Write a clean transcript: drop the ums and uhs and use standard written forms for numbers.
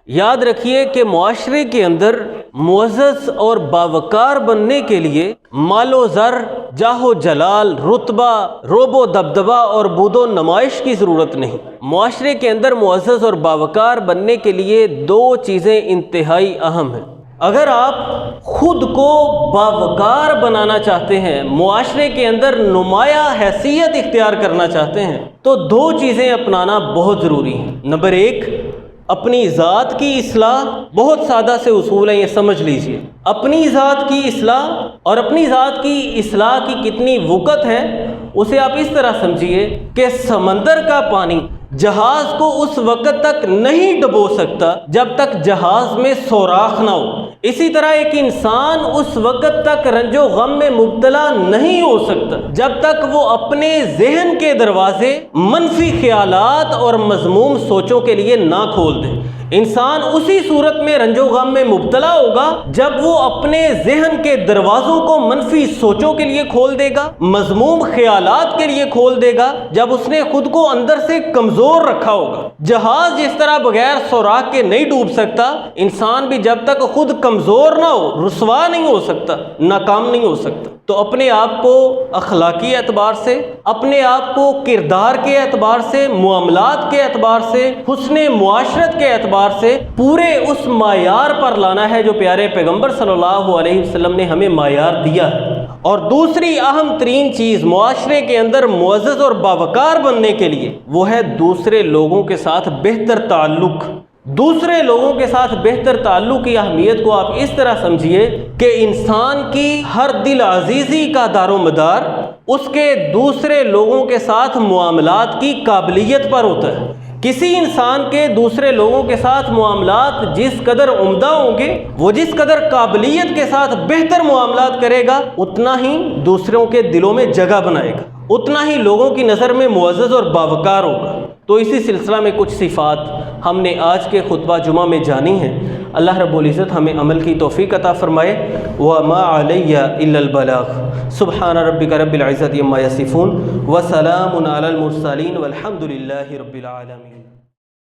یاد رکھیے کہ معاشرے کے اندر معزز اور باوقار بننے کے لیے مال و زر، جاہ و جلال، رتبہ، رعب و دبدبہ اور بود و نمائش کی ضرورت نہیں۔ معاشرے کے اندر معزز اور باوقار بننے کے لیے دو چیزیں انتہائی اہم ہیں۔ اگر آپ خود کو باوقار بنانا چاہتے ہیں، معاشرے کے اندر نمایاں حیثیت اختیار کرنا چاہتے ہیں، تو دو چیزیں اپنانا بہت ضروری ہیں۔ نمبر ایک، اپنی ذات کی اصلاح۔ بہت سادہ سے اصول ہیں، یہ سمجھ لیجئے۔ اپنی ذات کی اصلاح، اور اپنی ذات کی اصلاح کی کتنی وقت ہے اسے آپ اس طرح سمجھیے کہ سمندر کا پانی جہاز کو اس وقت تک نہیں ڈبو سکتا جب تک جہاز میں سوراخ نہ ہو۔ اسی طرح ایک انسان اس وقت تک رنج و غم میں مبتلا نہیں ہو سکتا جب تک وہ اپنے ذہن کے دروازے منفی خیالات اور مذموم سوچوں کے لیے نہ کھول دے۔ انسان اسی صورت میں رنج و غم میں مبتلا ہوگا جب وہ اپنے ذہن کے دروازوں کو منفی سوچوں کے لیے کھول دے گا، مذموم خیالات کے لیے کھول دے گا، جب اس نے خود کو اندر سے کمزور رکھا ہوگا۔ جہاز جس طرح بغیر سوراخ کے نہیں ڈوب سکتا، انسان بھی جب تک خود کمزور نہ ہو رسوا نہیں ہو سکتا، ناکام نہیں ہو سکتا۔ تو اپنے آپ کو اخلاقی اعتبار سے، اپنے آپ کو کردار کے اعتبار سے، معاملات کے اعتبار سے، حسن معاشرت کے اعتبار سے پورے اس معیار پر لانا ہے جو پیارے پیغمبر صلی اللہ علیہ وسلم نے ہمیں معیار دیا ہے۔ اور دوسری اہم ترین چیز معاشرے کے اندر معزز اور باوقار بننے کے لیے وہ ہے دوسرے لوگوں کے ساتھ بہتر تعلق۔ دوسرے لوگوں کے ساتھ بہتر تعلق کی اہمیت کو آپ اس طرح سمجھیے کہ انسان کی ہر دل عزیزی کا دار و مدار اس کے دوسرے لوگوں کے ساتھ معاملات کی قابلیت پر ہوتا ہے۔ کسی انسان کے دوسرے لوگوں کے ساتھ معاملات جس قدر عمدہ ہوں گے، وہ جس قدر قابلیت کے ساتھ بہتر معاملات کرے گا، اتنا ہی دوسروں کے دلوں میں جگہ بنائے گا، اتنا ہی لوگوں کی نظر میں معزز اور باوقار ہوگا۔ تو اسی سلسلہ میں کچھ صفات ہم نے آج کے خطبہ جمعہ میں جانی ہیں۔ اللہ رب العزت ہمیں عمل کی توفیق عطا فرمائے۔ وَمَا عَلَيَّ إِلَّا الْبَلَاغُ سُبْحَانَ رَبِّكَ رَبِّ الْعِزَّةِ عَمَّا يَصِفُونَ وَسَلَامٌ عَلَى الْمُرْسَلِينَ وَالْحَمْدُ لِلَّهِ رَبِّ الْعَالَمِينَ۔